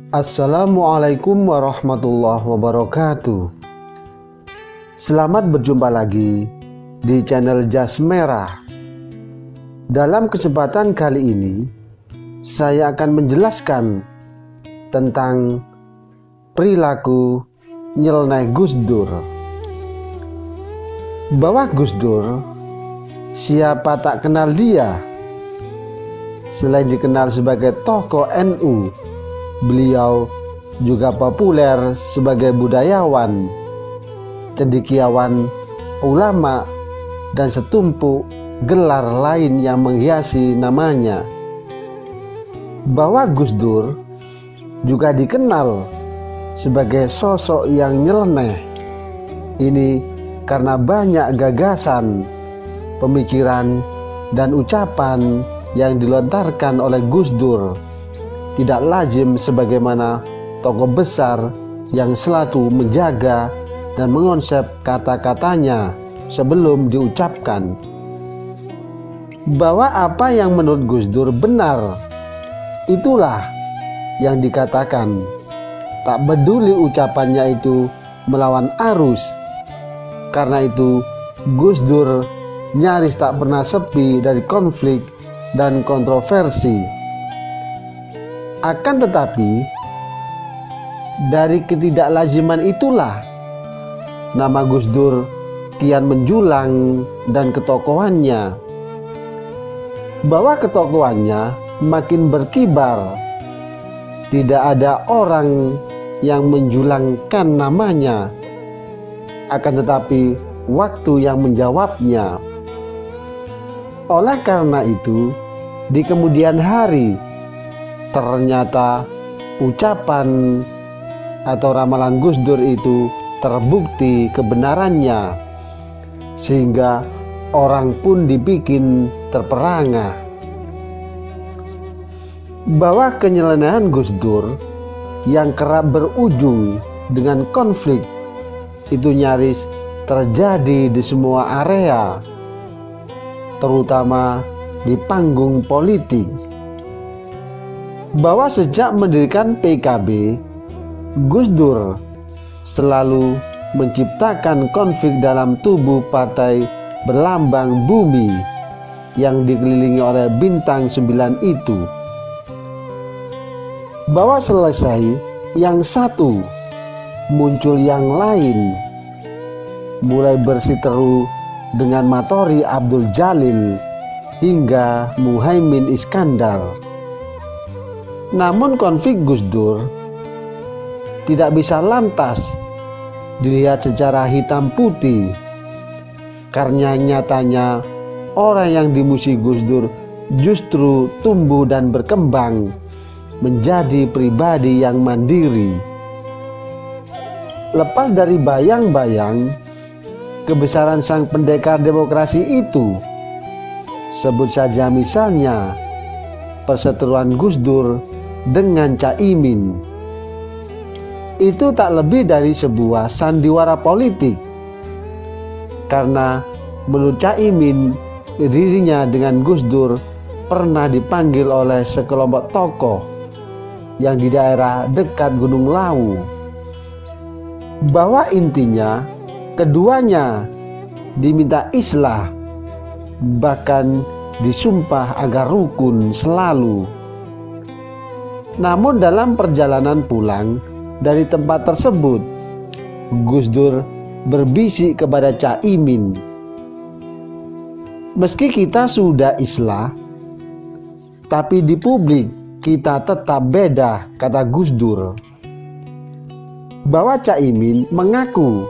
Assalamualaikum warahmatullahi wabarakatuh. Selamat berjumpa lagi di channel Jas Merah. Dalam kesempatan kali ini, saya akan menjelaskan tentang perilaku nyeleneh Gus Dur. Bahwa Gus Dur, siapa tak kenal dia? Selain dikenal sebagai tokoh NU, beliau juga populer sebagai budayawan, cendekiawan, ulama, dan setumpuk gelar lain yang menghiasi namanya. Bahwa Gus Dur juga dikenal sebagai sosok yang nyeleneh. Ini karena banyak gagasan, pemikiran, dan ucapan yang dilontarkan oleh Gus Dur tidak lazim sebagaimana tokoh besar yang selalu menjaga dan mengonsep kata-katanya sebelum diucapkan. Bahwa apa yang menurut Gus Dur benar, itulah yang dikatakan. Tak peduli ucapannya itu melawan arus. Karena itu Gus Dur nyaris tak pernah sepi dari konflik dan kontroversi. Akan tetapi, dari ketidaklaziman itulah nama Gus Dur kian menjulang dan ketokohannya. Bahwa ketokohannya makin berkibar. Tidak ada orang yang menjulangkan namanya. Akan tetapi waktu yang menjawabnya. Oleh karena itu, di kemudian hari ternyata ucapan atau ramalan Gus Dur itu terbukti kebenarannya, sehingga orang pun dibikin terperangah. Bahwa kenyelenehan Gus Dur yang kerap berujung dengan konflik itu nyaris terjadi di semua area, terutama di panggung politik. Bahwa sejak mendirikan PKB, Gus Dur selalu menciptakan konflik dalam tubuh partai berlambang bumi yang dikelilingi oleh bintang 9 itu. Bahwa selesai yang satu, muncul yang lain, mulai bersiteru dengan Matori Abdul Jalil hingga Muhaimin Iskandar. Namun konflik Gus Dur tidak bisa lantas dilihat secara hitam putih, karena nyatanya orang yang dimusuhi Gus Dur justru tumbuh dan berkembang menjadi pribadi yang mandiri. Lepas dari bayang-bayang kebesaran sang pendekar demokrasi itu, sebut saja misalnya perseteruan Gus Dur dengan Caimin. Itu tak lebih dari sebuah sandiwara politik, karena menurut Caimin, dirinya dengan Gus Dur pernah dipanggil oleh sekelompok tokoh yang di daerah dekat Gunung Lawu. Bahwa intinya keduanya diminta islah, bahkan disumpah agar rukun selalu. Namun dalam perjalanan pulang dari tempat tersebut, Gus Dur berbisik kepada Caimin, meski kita sudah islah, tapi di publik kita tetap beda, kata Gus Dur. Bahwa Caimin mengaku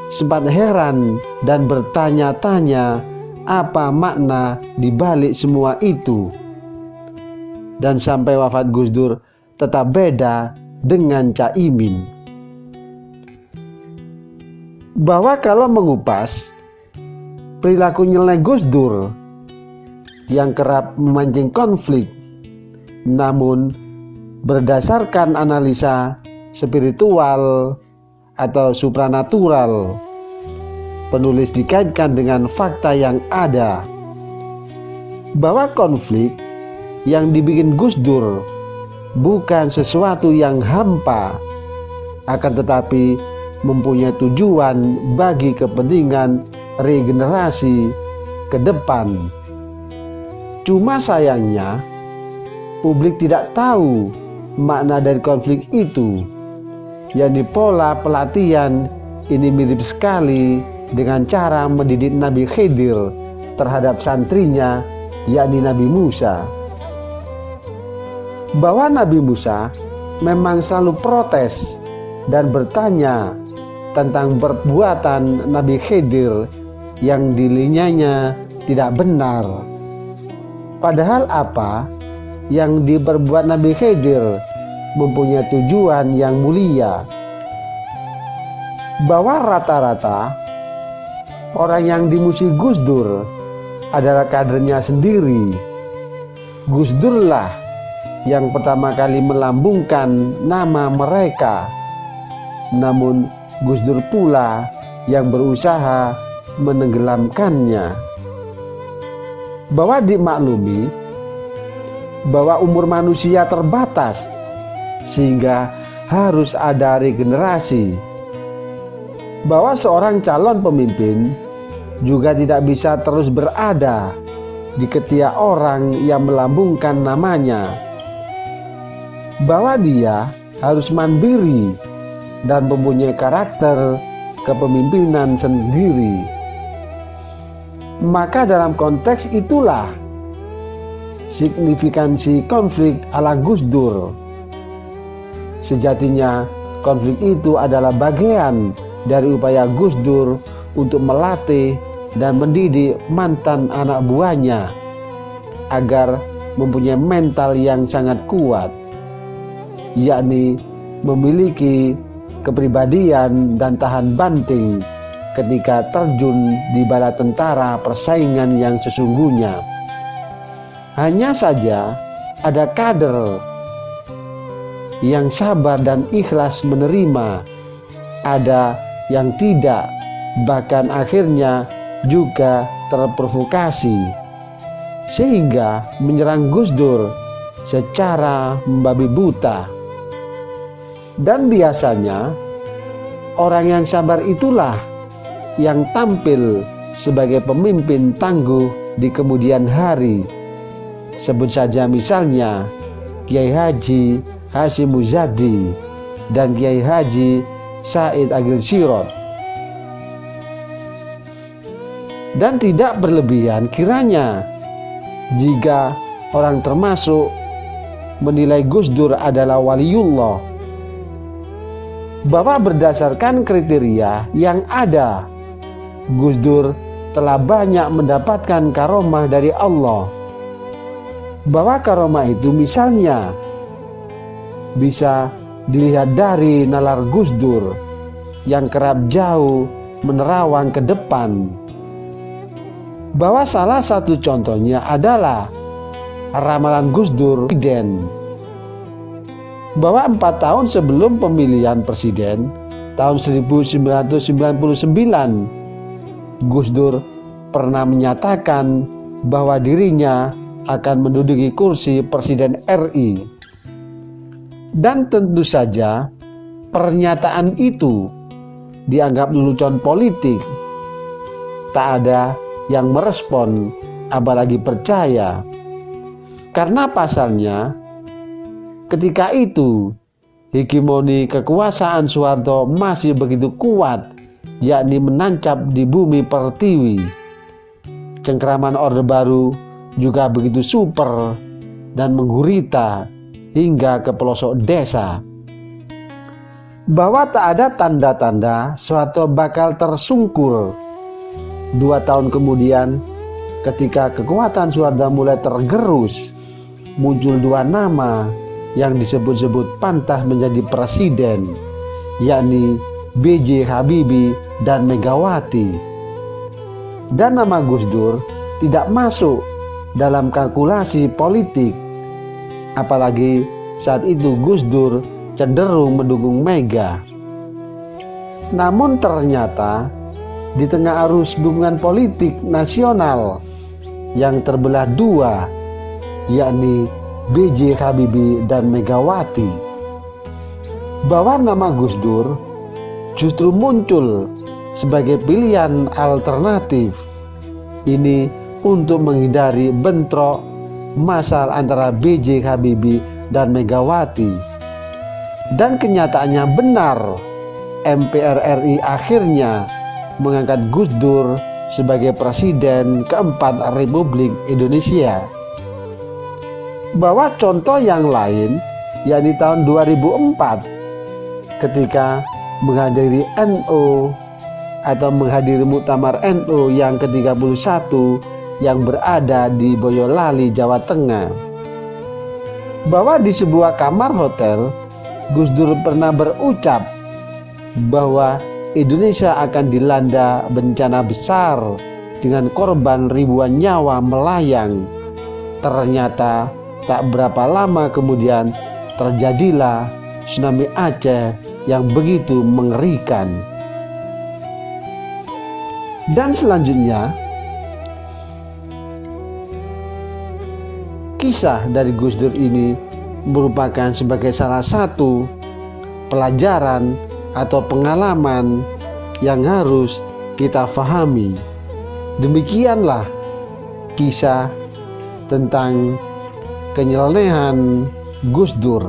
sempat heran dan bertanya-tanya apa makna dibalik semua itu, dan sampai wafat Gus Dur tetap beda dengan Caimin. Bahwa kalau mengupas perilaku nyeleneh Gus Dur yang kerap memancing konflik, namun berdasarkan analisa spiritual atau supranatural, penulis dikaitkan dengan fakta yang ada bahwa konflik yang dibikin Gus Dur bukan sesuatu yang hampa, akan tetapi mempunyai tujuan bagi kepentingan regenerasi ke depan. Cuma sayangnya publik tidak tahu makna dari konflik itu, yakni pola pelatihan ini mirip sekali dengan cara mendidik Nabi Khidir terhadap santrinya, yakni Nabi Musa. Bahwa Nabi Musa memang selalu protes dan bertanya tentang perbuatan Nabi Khidir yang dinilainya tidak benar. Padahal apa yang diperbuat Nabi Khidir mempunyai tujuan yang mulia. Bahwa rata-rata orang yang dimusuhi Gus Dur adalah kadernya sendiri. Gus Dur lah yang pertama kali melambungkan nama mereka. Namun Gus Dur pula yang berusaha menenggelamkannya. Bahwa dimaklumi bahwa umur manusia terbatas, sehingga harus ada regenerasi. Bahwa seorang calon pemimpin juga tidak bisa terus berada di ketiak orang yang melambungkan namanya. Bahwa dia harus mandiri dan mempunyai karakter kepemimpinan sendiri. Maka dalam konteks itulah signifikansi konflik ala Gus Dur. Sejatinya konflik itu adalah bagian dari upaya Gus Dur untuk melatih dan mendidik mantan anak buahnya agar mempunyai mental yang sangat kuat, yakni memiliki kepribadian dan tahan banting ketika terjun di bala tentara persaingan yang sesungguhnya. Hanya saja ada kader yang sabar dan ikhlas menerima, ada yang tidak, bahkan akhirnya juga terprovokasi sehingga menyerang Gus Dur secara membabi buta. Dan biasanya orang yang sabar itulah yang tampil sebagai pemimpin tangguh di kemudian hari. Sebut saja misalnya Kiai Haji Hashim Muzadi dan Kiai Haji Said Agil Sirot. Dan tidak berlebihan kiranya jika orang termasuk menilai Gus Dur adalah waliullah, bahwa berdasarkan kriteria yang ada, Gus Dur telah banyak mendapatkan karomah dari Allah. Bahwa karomah itu misalnya bisa dilihat dari nalar Gus Dur yang kerap jauh menerawang ke depan. Bahwa salah satu contohnya adalah ramalan Gus Dur presiden. Bahwa 4 tahun sebelum pemilihan presiden tahun 1999, Gus Dur pernah menyatakan bahwa dirinya akan menduduki kursi presiden RI. Dan tentu saja pernyataan itu dianggap lelucon politik. Tak ada yang merespon, apalagi percaya. Karena pasalnya ketika itu hegemoni kekuasaan Soeharto masih begitu kuat, yakni menancap di bumi pertiwi. Cengkraman Orde Baru juga begitu super dan menggurita hingga ke pelosok desa. Bahwa tak ada tanda-tanda Soeharto bakal tersungkur. 2 tahun kemudian, ketika kekuatan Soeharto mulai tergerus, muncul 2 nama yang disebut-sebut pantas menjadi presiden, yakni B.J. Habibie dan Megawati. Dan nama Gus Dur tidak masuk dalam kalkulasi politik, apalagi saat itu Gus Dur cenderung mendukung Mega. Namun ternyata di tengah arus dukungan politik nasional yang terbelah 2, yakni B.J. Habibie dan Megawati, bahwa nama Gus Dur justru muncul sebagai pilihan alternatif ini untuk menghindari bentrok massal antara B.J. Habibie dan Megawati. Dan kenyataannya benar, MPR RI akhirnya mengangkat Gus Dur sebagai Presiden keempat Republik Indonesia. Bahwa contoh yang lain, yakni tahun 2004 ketika menghadiri NU atau menghadiri Muktamar NU yang ke-31 yang berada di Boyolali, Jawa Tengah, bahwa di sebuah kamar hotel Gus Dur pernah berucap bahwa Indonesia akan dilanda bencana besar dengan korban ribuan nyawa melayang. Ternyata tak berapa lama kemudian terjadilah tsunami Aceh yang begitu mengerikan. Dan selanjutnya, kisah dari Gus Dur ini merupakan sebagai salah satu pelajaran atau pengalaman yang harus kita fahami. Demikianlah kisah tentang kenyelenehan Gus Dur.